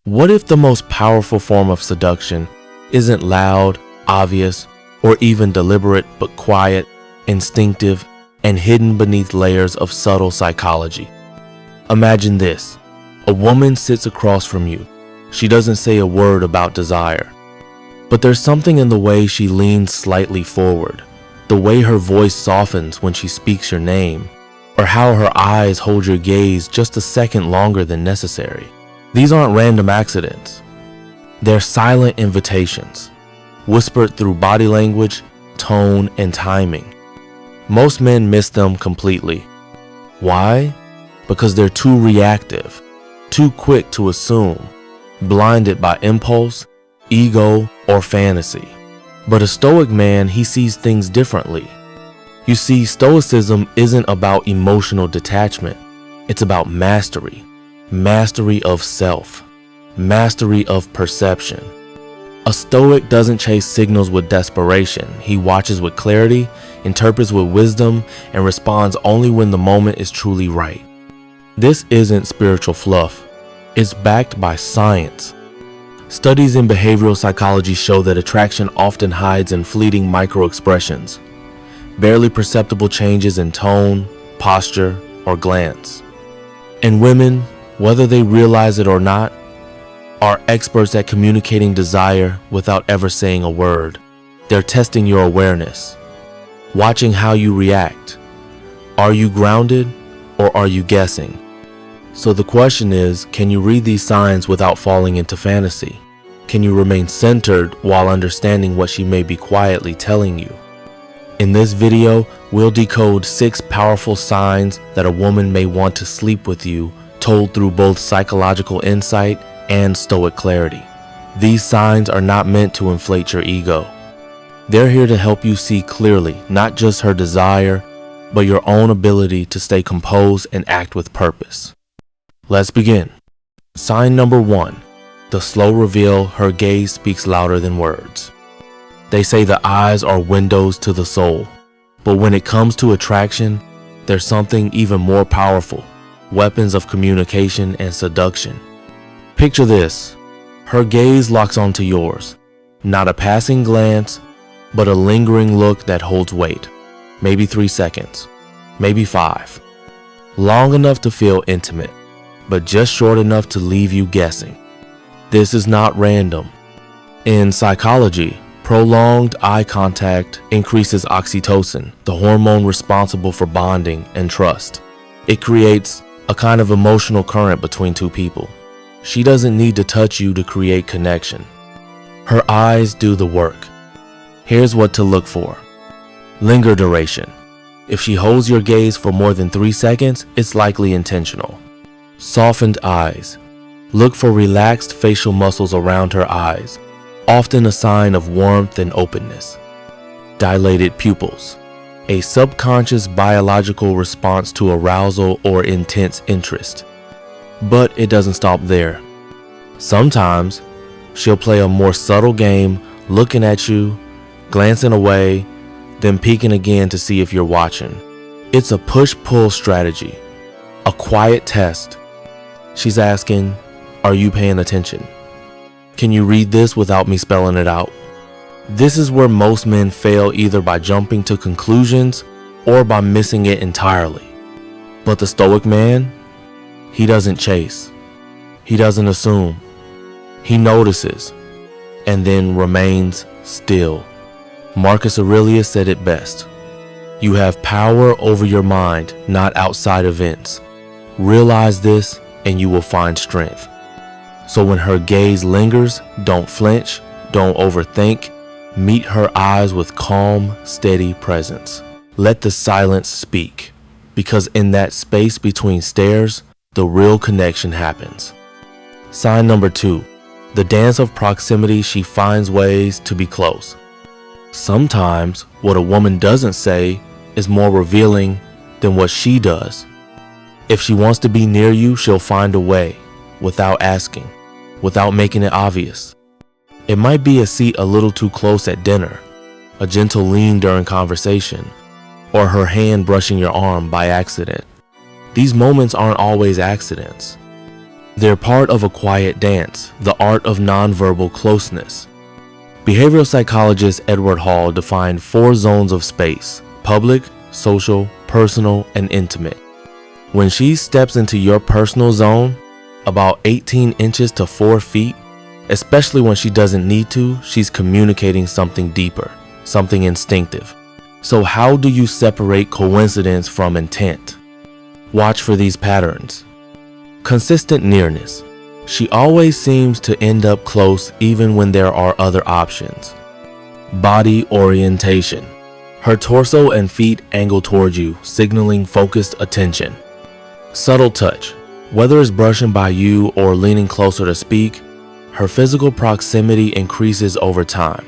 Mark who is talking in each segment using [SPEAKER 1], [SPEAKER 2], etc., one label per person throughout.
[SPEAKER 1] What if the most powerful form of seduction isn't loud, obvious, or even deliberate, but quiet, instinctive, and hidden beneath layers of subtle psychology? Imagine this. A woman sits across from you. She doesn't say a word about desire, but there's something in the way she leans slightly forward, the way her voice softens when she speaks your name, or how her eyes hold your gaze just a second longer than necessary. These aren't random accidents. They're silent invitations, whispered through body language, tone, and timing. Most men miss them completely. Why? Because they're too reactive, too quick to assume, blinded by impulse, ego, or fantasy. But a Stoic man, he sees things differently. You see, Stoicism isn't about emotional detachment. It's about mastery. Mastery of self. Mastery of perception. A Stoic doesn't chase signals with desperation. He watches with clarity, interprets with wisdom, and responds only when the moment is truly right. This isn't spiritual fluff. It's backed by science. Studies in behavioral psychology show that attraction often hides in fleeting micro-expressions, barely perceptible changes in tone, posture, or glance. And women, whether they realize it or not, are experts at communicating desire without ever saying a word. They're testing your awareness, watching how you react. Are you grounded or are you guessing? So the question is, can you read these signs without falling into fantasy? Can you remain centered while understanding what she may be quietly telling you? In this video, we'll decode 6 powerful signs that a woman may want to sleep with you, told through both psychological insight and Stoic clarity. These signs are not meant to inflate your ego. They're here to help you see clearly, not just her desire, but your own ability to stay composed and act with purpose. Let's begin. Sign number 1. The slow reveal, her gaze speaks louder than words. They say the eyes are windows to the soul, but when it comes to attraction, there's something even more powerful, weapons of communication and seduction. Picture this. Her gaze locks onto yours, not a passing glance, but a lingering look that holds weight. Maybe 3 seconds, maybe 5. Long enough to feel intimate, but just short enough to leave you guessing. This is not random. In psychology, prolonged eye contact increases oxytocin, the hormone responsible for bonding and trust. It creates a kind of emotional current between two people. She doesn't need to touch you to create connection. Her eyes do the work. Here's what to look for. Linger duration. If she holds your gaze for more than 3 seconds, it's likely intentional. Softened eyes. Look for relaxed facial muscles around her eyes, often a sign of warmth and openness. Dilated pupils. A subconscious biological response to arousal or intense interest. But it doesn't stop there. Sometimes, she'll play a more subtle game, looking at you, glancing away, then peeking again to see if you're watching. It's a push-pull strategy, a quiet test. She's asking, are you paying attention? Can you read this without me spelling it out? This is where most men fail, either by jumping to conclusions or by missing it entirely. But the Stoic man, he doesn't chase. He doesn't assume. He notices and then remains still. Marcus Aurelius said it best. You have power over your mind, not outside events. Realize this and you will find strength. So when her gaze lingers, don't flinch, don't overthink. Meet her eyes with calm, steady presence. Let the silence speak, because in that space between stares, the real connection happens. Sign number 2. The dance of proximity. She finds ways to be close. Sometimes what a woman doesn't say is more revealing than what she does. If she wants to be near you, she'll find a way, without asking, without making it obvious. It might be a seat a little too close at dinner, a gentle lean during conversation, or her hand brushing your arm by accident. These moments aren't always accidents. They're part of a quiet dance, the art of nonverbal closeness. Behavioral psychologist Edward Hall defined 4 zones of space: public, social, personal, and intimate. When she steps into your personal zone, about 18 inches to 4 feet, especially when she doesn't need to, she's communicating something deeper, something instinctive. So how do you separate coincidence from intent? Watch for these patterns. Consistent nearness. She always seems to end up close even when there are other options. Body orientation. Her torso and feet angle toward you, signaling focused attention. Subtle touch. Whether it's brushing by you or leaning closer to speak, her physical proximity increases over time.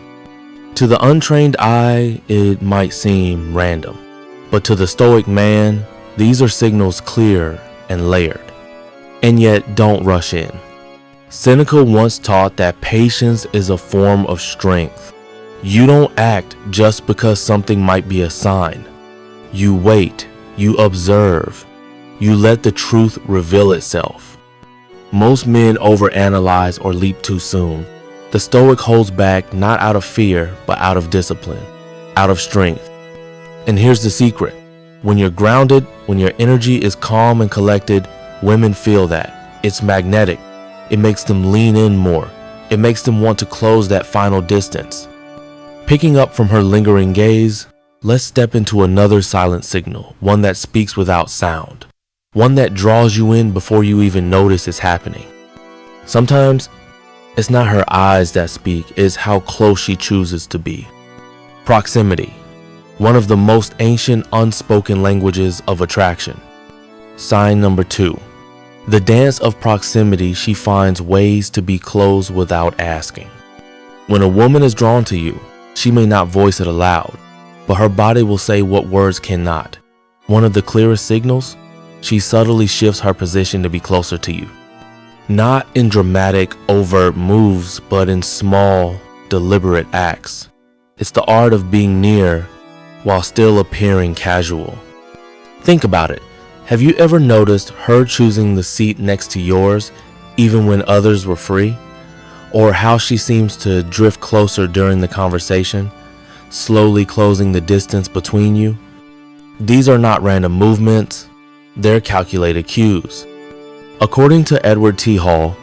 [SPEAKER 1] To the untrained eye, it might seem random, but to the stoic man, these are signals clear and layered. And yet, don't rush in. Seneca once taught that patience is a form of strength. You don't act just because something might be a sign. You wait, you observe, you let the truth reveal itself. Most men overanalyze or leap too soon. The Stoic holds back not out of fear, but out of discipline, out of strength. And here's the secret. When you're grounded, when your energy is calm and collected, women feel that. It's magnetic. It makes them lean in more. It makes them want to close that final distance. Picking up from her lingering gaze, let's step into another silent signal, one that speaks without sound, one that draws you in before you even notice it's happening. Sometimes, it's not her eyes that speak, it's how close she chooses to be. Proximity, one of the most ancient unspoken languages of attraction. Sign number 2. The dance of proximity, she finds ways to be close without asking. When a woman is drawn to you, she may not voice it aloud, but her body will say what words cannot. One of the clearest signals, she subtly shifts her position to be closer to you. Not in dramatic, overt moves, but in small, deliberate acts. It's the art of being near while still appearing casual. Think about it. Have you ever noticed her choosing the seat next to yours even when others were free? Or how she seems to drift closer during the conversation, slowly closing the distance between you? These are not random movements, they're calculated cues. According to Edward T. Hall,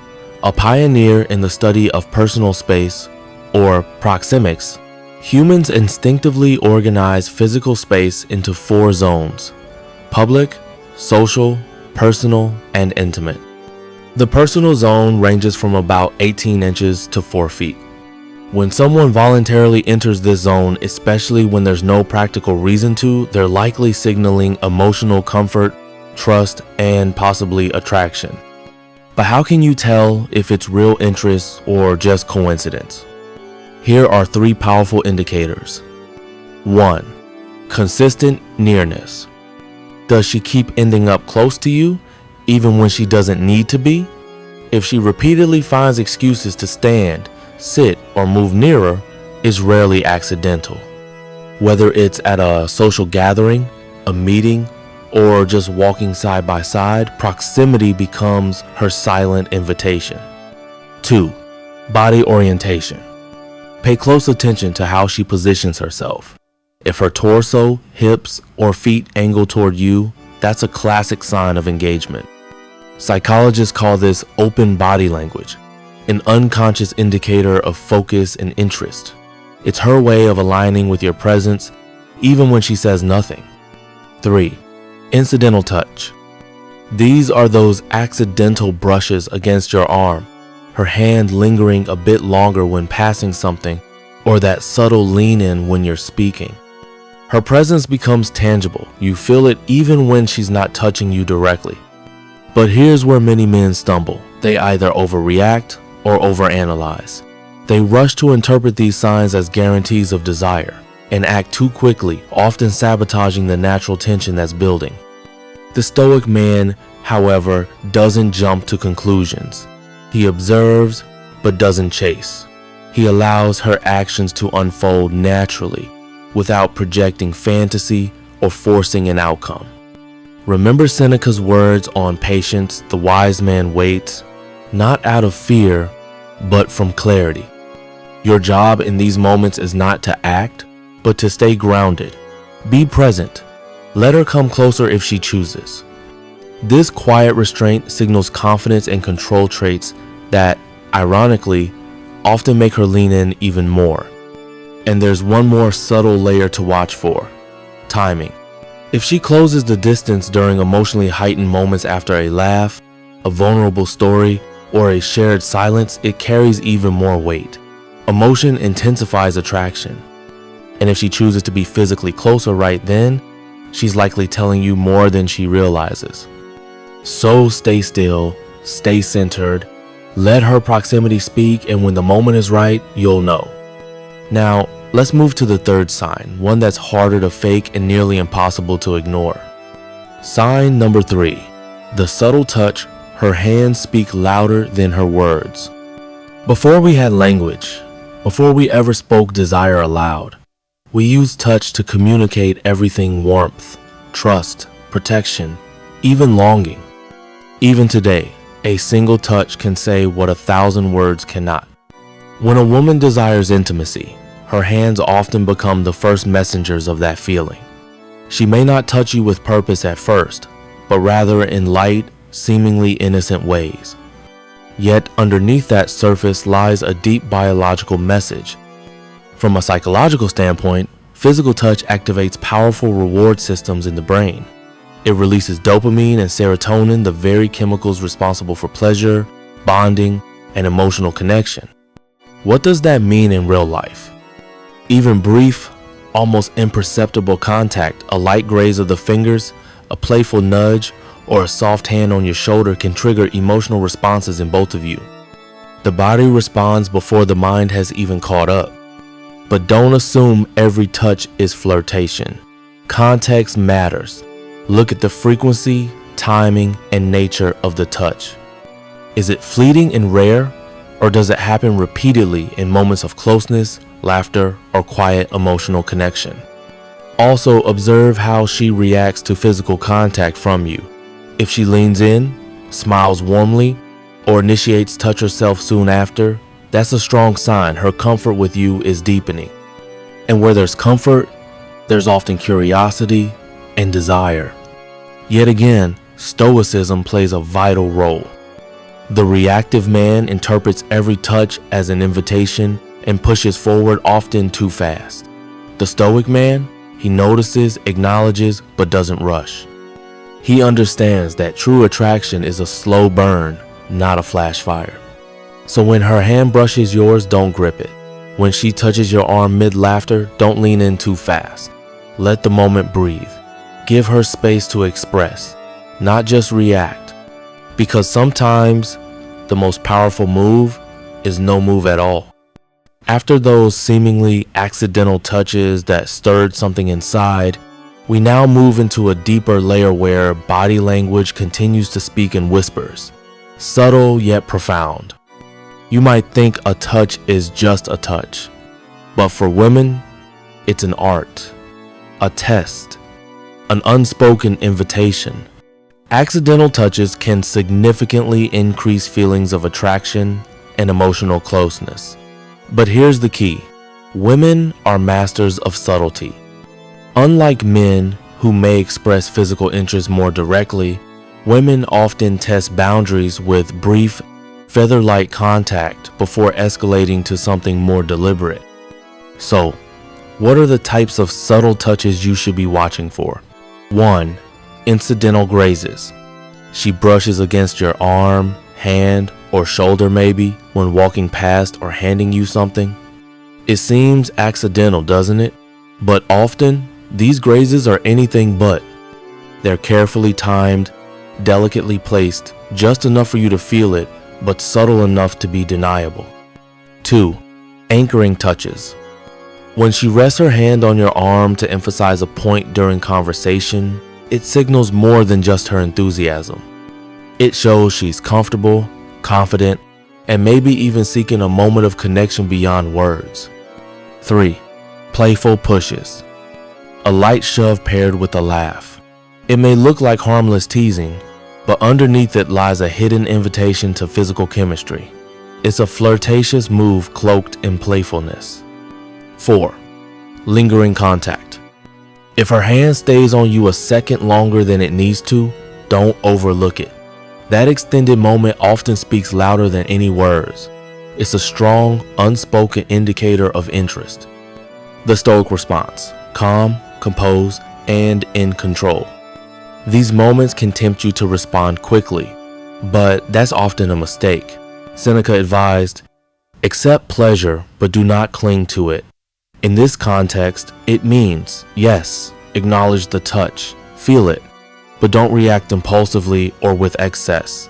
[SPEAKER 1] a pioneer in the study of personal space, or proxemics, humans instinctively organize physical space into 4 zones: public, social, personal, and intimate. The personal zone ranges from about 18 inches to 4 feet. When someone voluntarily enters this zone, especially when there's no practical reason to, they're likely signaling emotional comfort, trust, and possibly attraction. But how can you tell if it's real interest or just coincidence? Here are 3 powerful indicators. 1. Consistent nearness. Does she keep ending up close to you, even when she doesn't need to be? If she repeatedly finds excuses to stand, sit, or move nearer, it's rarely accidental. Whether it's at a social gathering, a meeting, or just walking side by side, proximity becomes her silent invitation. 2. Body orientation. Pay close attention to how she positions herself. If her torso, hips, or feet angle toward you, that's a classic sign of engagement. Psychologists call this open body language, an unconscious indicator of focus and interest. It's her way of aligning with your presence, even when she says nothing. 3. Incidental touch. These are those accidental brushes against your arm, her hand lingering a bit longer when passing something, or that subtle lean in when you're speaking. Her presence becomes tangible. You feel it even when she's not touching you directly. But here's where many men stumble. They either overreact or overanalyze. They rush to interpret these signs as guarantees of desire and act too quickly, often sabotaging the natural tension that's building. The Stoic man, however, doesn't jump to conclusions. He observes, but doesn't chase. He allows her actions to unfold naturally, without projecting fantasy or forcing an outcome. Remember Seneca's words on patience, the wise man waits, not out of fear, but from clarity. Your job in these moments is not to act, but to stay grounded. Be present. Let her come closer if she chooses. This quiet restraint signals confidence and control traits that, ironically, often make her lean in even more. And there's one more subtle layer to watch for: timing. If she closes the distance during emotionally heightened moments after a laugh, a vulnerable story, or a shared silence, it carries even more weight. Emotion intensifies attraction. And if she chooses to be physically closer right then, she's likely telling you more than she realizes. So stay still, stay centered, let her proximity speak, and when the moment is right, you'll know. Now, let's move to the third sign, one that's harder to fake and nearly impossible to ignore. Sign number 3, the subtle touch. Her hands speak louder than her words. Before we had language, before we ever spoke desire aloud, we used touch to communicate everything: warmth, trust, protection, even longing. Even today, a single touch can say what 1,000 words cannot. When a woman desires intimacy, her hands often become the first messengers of that feeling. She may not touch you with purpose at first, but rather in light, seemingly innocent ways. Yet underneath that surface lies a deep biological message. From a psychological standpoint, physical touch activates powerful reward systems in the brain. It releases dopamine and serotonin, the very chemicals responsible for pleasure, bonding, and emotional connection. What does that mean in real life? Even brief, almost imperceptible contact, a light graze of the fingers, a playful nudge, or a soft hand on your shoulder can trigger emotional responses in both of you. The body responds before the mind has even caught up. But don't assume every touch is flirtation. Context matters. Look at the frequency, timing, and nature of the touch. Is it fleeting and rare, or does it happen repeatedly in moments of closeness, laughter, or quiet emotional connection? Also, observe how she reacts to physical contact from you. If she leans in, smiles warmly, or initiates touch herself soon after, that's a strong sign her comfort with you is deepening. And where there's comfort, there's often curiosity and desire. Yet again, stoicism plays a vital role. The reactive man interprets every touch as an invitation and pushes forward often too fast. The stoic man, he notices, acknowledges, but doesn't rush. He understands that true attraction is a slow burn, not a flash fire. So when her hand brushes yours, don't grip it. When she touches your arm mid-laughter, don't lean in too fast. Let the moment breathe. Give her space to express, not just react. Because sometimes the most powerful move is no move at all. After those seemingly accidental touches that stirred something inside, we now move into a deeper layer where body language continues to speak in whispers, subtle yet profound. You might think a touch is just a touch, but for women, it's an art, a test, an unspoken invitation. Accidental touches can significantly increase feelings of attraction and emotional closeness. But here's the key: women are masters of subtlety. Unlike men who may express physical interest more directly, women often test boundaries with brief, feather-light contact before escalating to something more deliberate. So, what are the types of subtle touches you should be watching for? 1. Incidental grazes. She brushes against your arm, hand, or shoulder maybe when walking past or handing you something. It seems accidental, doesn't it? But often, these grazes are anything but. They're carefully timed, delicately placed, just enough for you to feel it, but subtle enough to be deniable. 2. Anchoring touches. When she rests her hand on your arm to emphasize a point during conversation, it signals more than just her enthusiasm. It shows she's comfortable, confident, and maybe even seeking a moment of connection beyond words. 3. Playful pushes. A light shove paired with a laugh. It may look like harmless teasing, but underneath it lies a hidden invitation to physical chemistry. It's a flirtatious move cloaked in playfulness. 4. Lingering contact. If her hand stays on you a second longer than it needs to, don't overlook it. That extended moment often speaks louder than any words. It's a strong, unspoken indicator of interest. The Stoic response: calm, composed, and in control. These moments can tempt you to respond quickly, but that's often a mistake. Seneca advised, accept pleasure, but do not cling to it. In this context, it means, yes, acknowledge the touch, feel it, but don't react impulsively or with excess.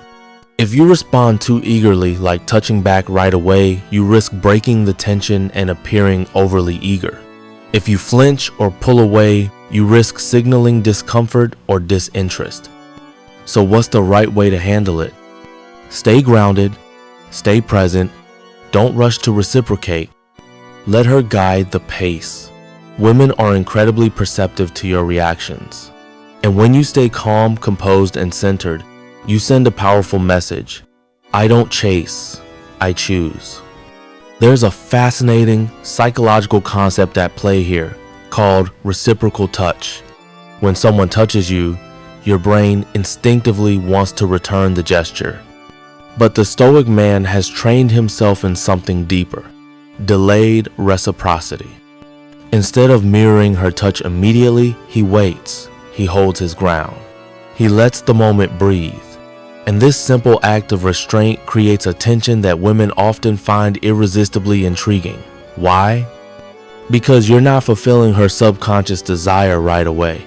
[SPEAKER 1] If you respond too eagerly, like touching back right away, you risk breaking the tension and appearing overly eager. If you flinch or pull away, you risk signaling discomfort or disinterest. So what's the right way to handle it? Stay grounded, stay present, don't rush to reciprocate. Let her guide the pace. Women are incredibly perceptive to your reactions. And when you stay calm, composed, and centered, you send a powerful message. I don't chase, I choose. There's a fascinating psychological concept at play here called reciprocal touch. When someone touches you, your brain instinctively wants to return the gesture. But the Stoic man has trained himself in something deeper: delayed reciprocity. Instead of mirroring her touch immediately, he waits, he holds his ground. He lets the moment breathe. And this simple act of restraint creates a tension that women often find irresistibly intriguing. Why? Because you're not fulfilling her subconscious desire right away.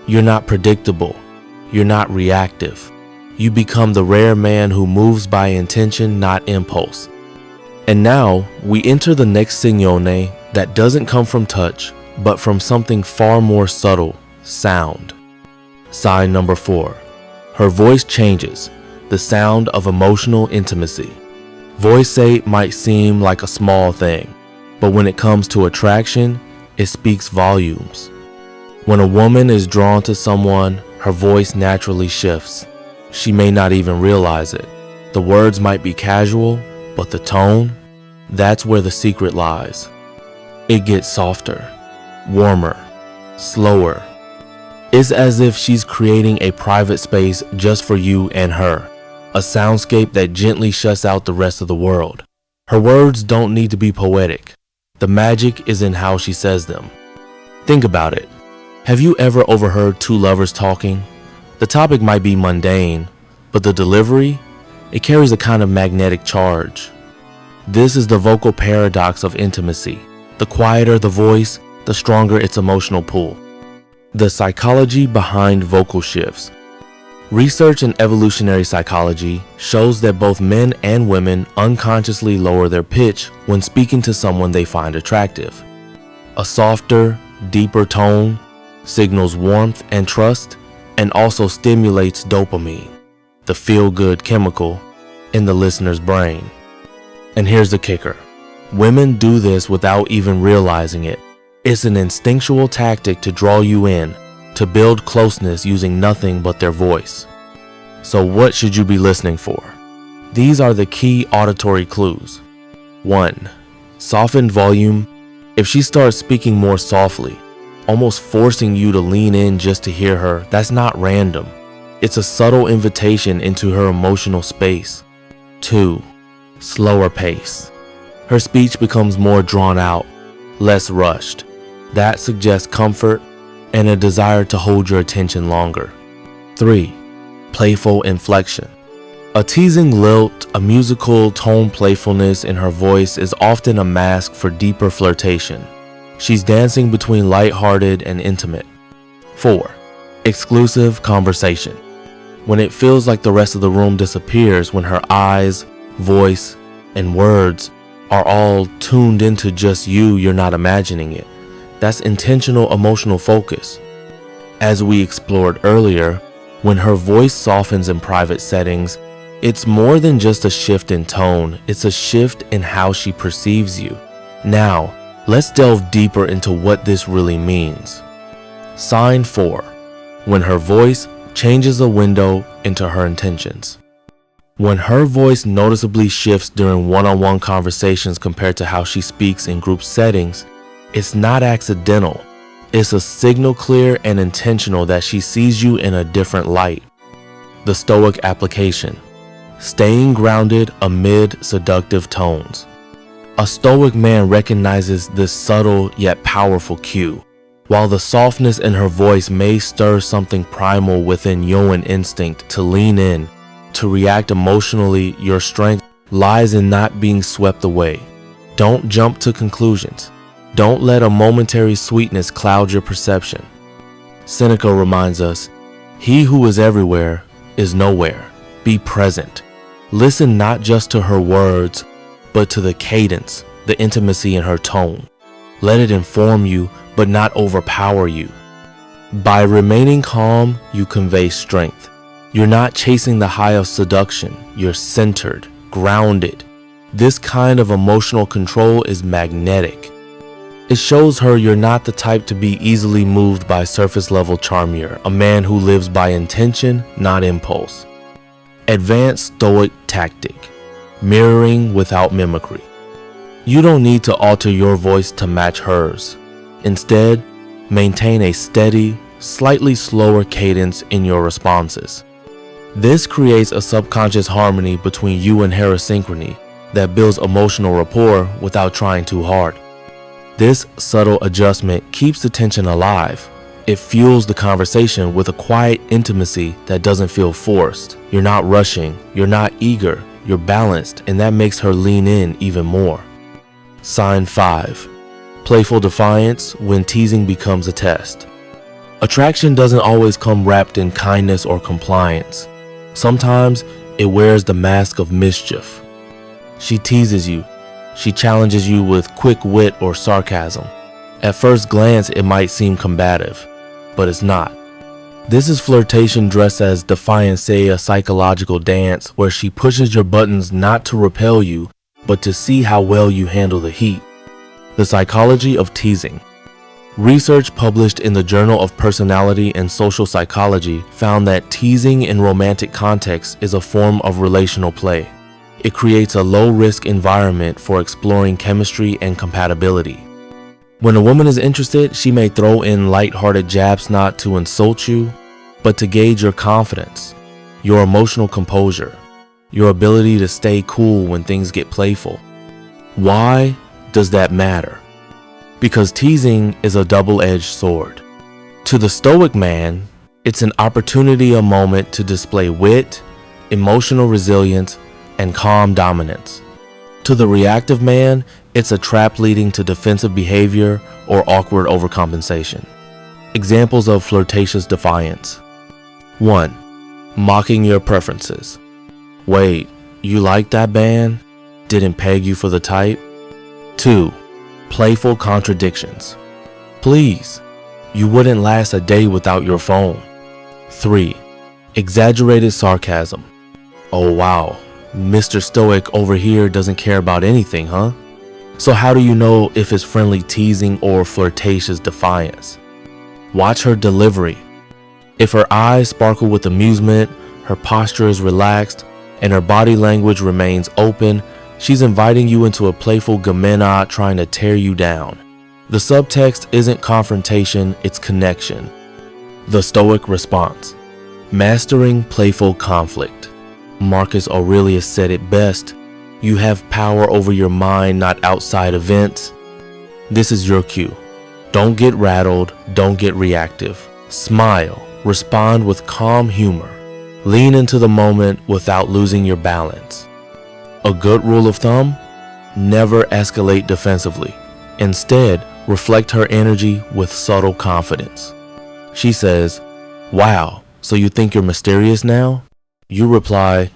[SPEAKER 1] You're not predictable. You're not reactive. You become the rare man who moves by intention, not impulse. And now we enter the next signone that doesn't come from touch, but from something far more subtle: sound. Sign number 4. Her voice changes, the sound of emotional intimacy. Voice might seem like a small thing, but when it comes to attraction, it speaks volumes. When a woman is drawn to someone, her voice naturally shifts. She may not even realize it. The words might be casual, but the tone, that's where the secret lies. It gets softer, warmer, slower. It's as if she's creating a private space just for you and her, a soundscape that gently shuts out the rest of the world. Her words don't need to be poetic. The magic is in how she says them. Think about it. Have you ever overheard two lovers talking? The topic might be mundane, but the delivery, it carries a kind of magnetic charge. This is the vocal paradox of intimacy. The quieter the voice, the stronger its emotional pull. The psychology behind vocal shifts. Research in evolutionary psychology shows that both men and women unconsciously lower their pitch when speaking to someone they find attractive. A softer, deeper tone signals warmth and trust, and also stimulates dopamine, the feel-good chemical in the listener's brain. And here's the kicker. Women do this without even realizing it. It's an instinctual tactic to draw you in, to build closeness using nothing but their voice. So what should you be listening for? These are the key auditory clues. 1. Soften volume. If she starts speaking more softly, almost forcing you to lean in just to hear her, that's not random. It's a subtle invitation into her emotional space. 2. Slower pace. Her speech becomes more drawn out, less rushed. That suggests comfort and a desire to hold your attention longer. 3. Playful inflection. A teasing lilt, a musical tone playfulness in her voice is often a mask for deeper flirtation. She's dancing between lighthearted and intimate. 4. Exclusive conversation. When it feels like the rest of the room disappears, when her eyes, voice, and words are all tuned into just you, you're not imagining it. That's intentional emotional focus. As we explored earlier, when her voice softens in private settings, it's more than just a shift in tone, it's a shift in how she perceives you. Now, let's delve deeper into what this really means. Sign 4. When her voice changes a window into her intentions. When her voice noticeably shifts during one-on-one conversations compared to how she speaks in group settings, it's not accidental. It's a signal, clear and intentional, that she sees you in a different light. The Stoic application: staying grounded amid seductive tones. A Stoic man recognizes this subtle yet powerful cue. While the softness in her voice may stir something primal within Yoan instinct to lean in, to react emotionally, your strength lies in not being swept away. Don't jump to conclusions. Don't let a momentary sweetness cloud your perception. Seneca reminds us, "He who is everywhere is nowhere." Be present. Listen not just to her words, but to the cadence, the intimacy in her tone. Let it inform you, but not overpower you. By remaining calm, you convey strength. You're not chasing the high of seduction. You're centered, grounded. This kind of emotional control is magnetic. It shows her you're not the type to be easily moved by surface level charm. You're a man who lives by intention, not impulse. Advanced Stoic tactic: mirroring without mimicry. You don't need to alter your voice to match hers. Instead, maintain a steady, slightly slower cadence in your responses. This creates a subconscious harmony between you and her asynchrony that builds emotional rapport without trying too hard. This subtle adjustment keeps the tension alive. It fuels the conversation with a quiet intimacy that doesn't feel forced. You're not rushing, you're not eager, you're balanced, and that makes her lean in even more. Sign 5. Playful defiance when teasing becomes a test. Attraction doesn't always come wrapped in kindness or compliance. Sometimes it wears the mask of mischief. She teases you. She challenges you with quick wit or sarcasm. At first glance, it might seem combative, but it's not. This is flirtation dressed as defiance, a psychological dance where she pushes your buttons not to repel you, but to see how well you handle the heat. The psychology of teasing. Research published in the Journal of Personality and Social Psychology found that teasing in romantic contexts is a form of relational play. It creates a low-risk environment for exploring chemistry and compatibility. When a woman is interested, she may throw in light-hearted jabs not to insult you, but to gauge your confidence, your emotional composure, your ability to stay cool when things get playful. Why does that matter? Because teasing is a double-edged sword. To the Stoic man, it's an opportunity, a moment to display wit, emotional resilience, and calm dominance. To the reactive man, it's a trap leading to defensive behavior or awkward overcompensation. Examples of flirtatious defiance. 1. Mocking your preferences. Wait, you like that band? Didn't peg you for the type? 2. Playful contradictions. Please, you wouldn't last a day without your phone. 3. Exaggerated sarcasm. Oh wow, Mr. Stoic over here doesn't care about anything, huh? So how do you know if it's friendly teasing or flirtatious defiance? Watch her delivery. If her eyes sparkle with amusement, her posture is relaxed, and her body language remains open, she's inviting you into a playful gamena, trying to tear you down. The subtext isn't confrontation, it's connection. The Stoic response. Mastering playful conflict. Marcus Aurelius said it best: you have power over your mind, not outside events. This is your cue. Don't get rattled, don't get reactive. Smile, respond with calm humor. Lean into the moment without losing your balance. A good rule of thumb: never escalate defensively. Instead, reflect her energy with subtle confidence. She says, "Wow, so you think you're mysterious now?" You reply,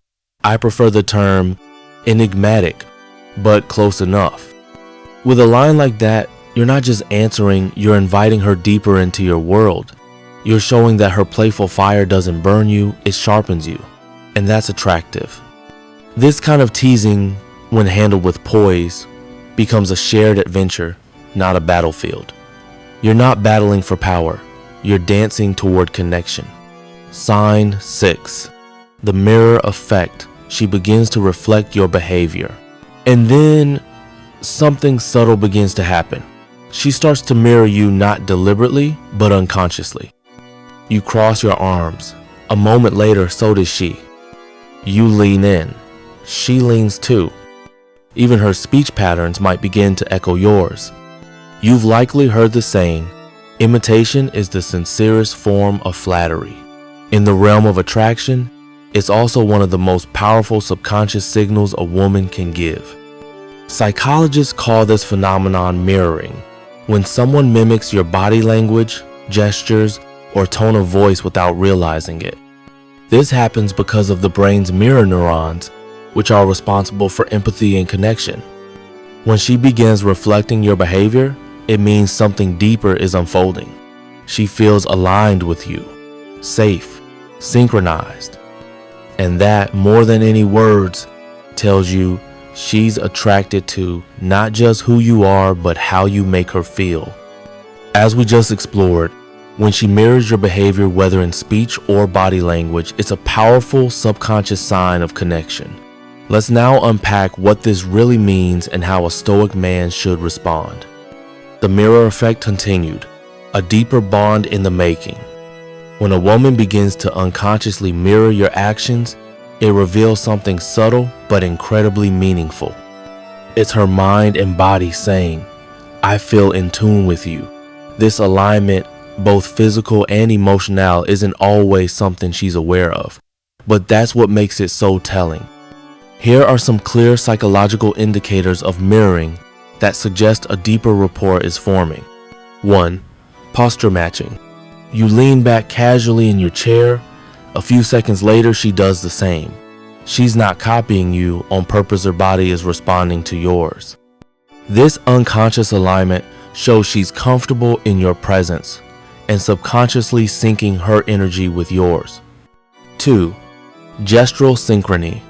[SPEAKER 1] "I prefer the term enigmatic, but close enough." With a line like that, you're not just answering, you're inviting her deeper into your world. You're showing that her playful fire doesn't burn you, it sharpens you. And that's attractive. This kind of teasing, when handled with poise, becomes a shared adventure, not a battlefield. You're not battling for power, you're dancing toward connection. Sign 6. The mirror effect. She begins to reflect your behavior. And then something subtle begins to happen. She starts to mirror you not deliberately, but unconsciously. You cross your arms. A moment later, so does she. You lean in. She leans too. Even her speech patterns might begin to echo yours. You've likely heard the saying, imitation is the sincerest form of flattery. In the realm of attraction, it's also one of the most powerful subconscious signals a woman can give. Psychologists call this phenomenon mirroring, when someone mimics your body language, gestures, or tone of voice without realizing it. This happens because of the brain's mirror neurons, which are responsible for empathy and connection. When she begins reflecting your behavior, it means something deeper is unfolding. She feels aligned with you, safe, synchronized. And that, more than any words, tells you she's attracted to not just who you are, but how you make her feel. As we just explored, when she mirrors your behavior, whether in speech or body language, it's a powerful subconscious sign of connection. Let's now unpack what this really means and how a Stoic man should respond. The mirror effect continued, a deeper bond in the making. When a woman begins to unconsciously mirror your actions, it reveals something subtle but incredibly meaningful. It's her mind and body saying, I feel in tune with you. This alignment, both physical and emotional, isn't always something she's aware of, but that's what makes it so telling. Here are some clear psychological indicators of mirroring that suggest a deeper rapport is forming. 1. Posture matching. You lean back casually in your chair. A few seconds later, she does the same. She's not copying you on purpose. Her body is responding to yours. This unconscious alignment shows she's comfortable in your presence and subconsciously syncing her energy with yours. 2. Gestural synchrony.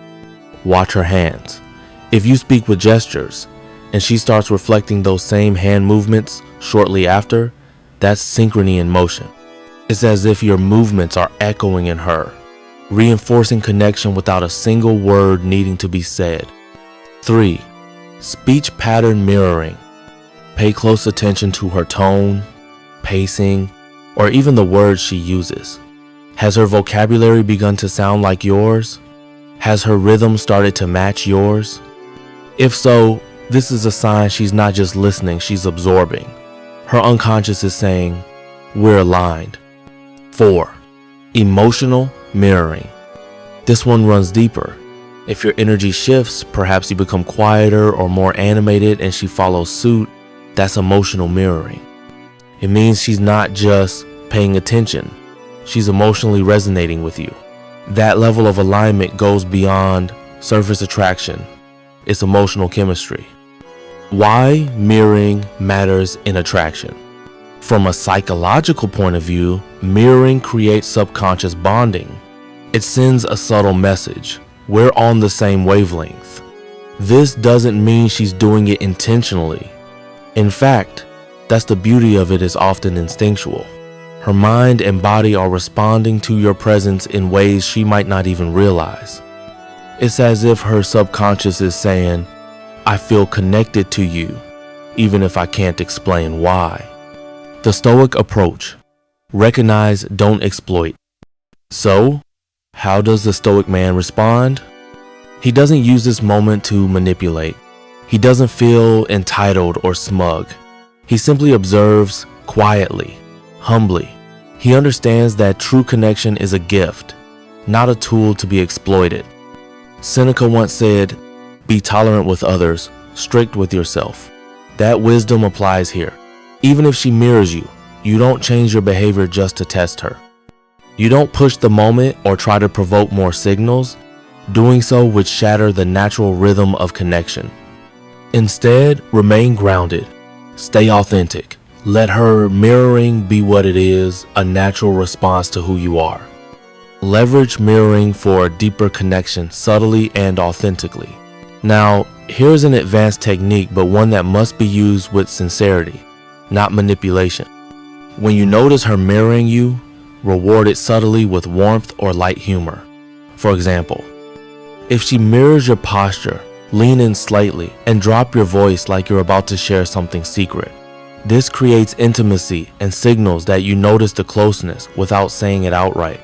[SPEAKER 1] Watch her hands. If you speak with gestures and she starts reflecting those same hand movements shortly after, that's synchrony in motion. It's as if your movements are echoing in her, reinforcing connection without a single word needing to be said. 3. Speech pattern mirroring. Pay close attention to her tone, pacing, or even the words she uses. Has her vocabulary begun to sound like yours? Has her rhythm started to match yours? If so, this is a sign she's not just listening, she's absorbing. Her unconscious is saying, we're aligned. 4. Emotional mirroring. This one runs deeper. If your energy shifts, perhaps you become quieter or more animated and she follows suit, that's emotional mirroring. It means she's not just paying attention, she's emotionally resonating with you. That level of alignment goes beyond surface attraction. It's emotional chemistry. Why mirroring matters in attraction. From a psychological point of view, mirroring creates subconscious bonding. It sends a subtle message. We're on the same wavelength. This doesn't mean she's doing it intentionally. In fact, that's the beauty of it, is often instinctual. Her mind and body are responding to your presence in ways she might not even realize. It's as if her subconscious is saying, I feel connected to you, even if I can't explain why. The Stoic approach. Recognize, don't exploit. So, how does the Stoic man respond? He doesn't use this moment to manipulate. He doesn't feel entitled or smug. He simply observes quietly, humbly. He understands that true connection is a gift, not a tool to be exploited. Seneca once said, be tolerant with others, strict with yourself. That wisdom applies here. Even if she mirrors you, you don't change your behavior just to test her. You don't push the moment or try to provoke more signals. Doing so would shatter the natural rhythm of connection. Instead, remain grounded. Stay authentic. Let her mirroring be what it is, a natural response to who you are. Leverage mirroring for a deeper connection, subtly and authentically. Now, here's an advanced technique, but one that must be used with sincerity, not manipulation. When you notice her mirroring you, reward it subtly with warmth or light humor. For example, if she mirrors your posture, lean in slightly and drop your voice like you're about to share something secret. This creates intimacy and signals that you notice the closeness without saying it outright.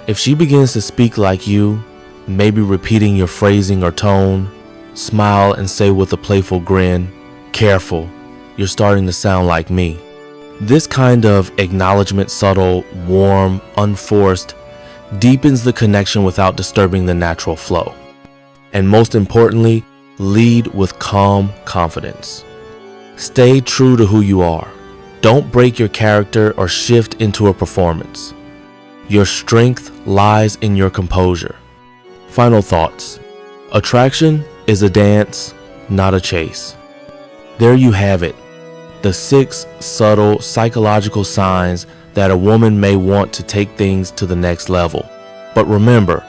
[SPEAKER 1] If she begins to speak like you, maybe repeating your phrasing or tone, smile and say with a playful grin, "Careful, you're starting to sound like me." This kind of acknowledgement, subtle, warm, unforced, deepens the connection without disturbing the natural flow. And most importantly, lead with calm confidence. Stay true to who you are. Don't break your character or shift into a performance. Your strength lies in your composure. Final thoughts. Attraction is a dance, not a chase. There you have it. The 6 subtle psychological signs that a woman may want to take things to the next level. But remember,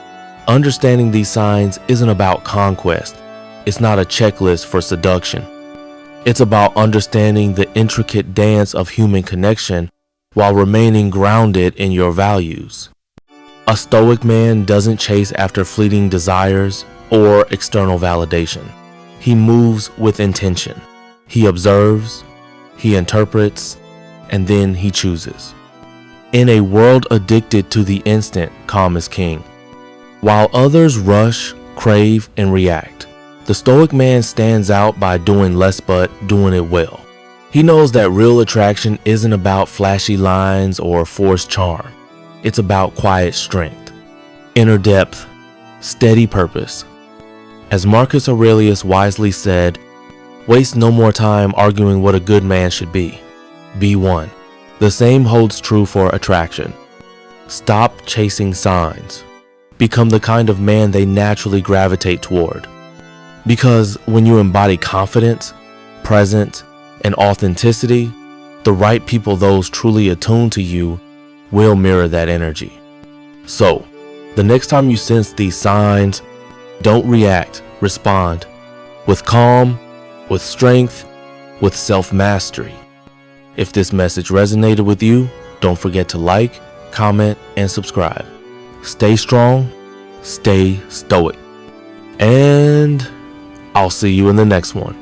[SPEAKER 1] understanding these signs isn't about conquest. It's not a checklist for seduction. It's about understanding the intricate dance of human connection while remaining grounded in your values. A Stoic man doesn't chase after fleeting desires or external validation. He moves with intention. He observes, he interprets, and then he chooses. In a world addicted to the instant, calm is king. While others rush, crave, and react, the Stoic man stands out by doing less but doing it well. He knows that real attraction isn't about flashy lines or forced charm. It's about quiet strength, inner depth, steady purpose. As Marcus Aurelius wisely said, "Waste no more time arguing what a good man should be. Be one." The same holds true for attraction. Stop chasing signs. Become the kind of man they naturally gravitate toward. Because when you embody confidence, presence, and authenticity, the right people, those truly attuned to you, will mirror that energy. So, the next time you sense these signs, don't react, respond. With calm, with strength, with self-mastery. If this message resonated with you, don't forget to like, comment, and subscribe. Stay strong, stay stoic. And I'll see you in the next one.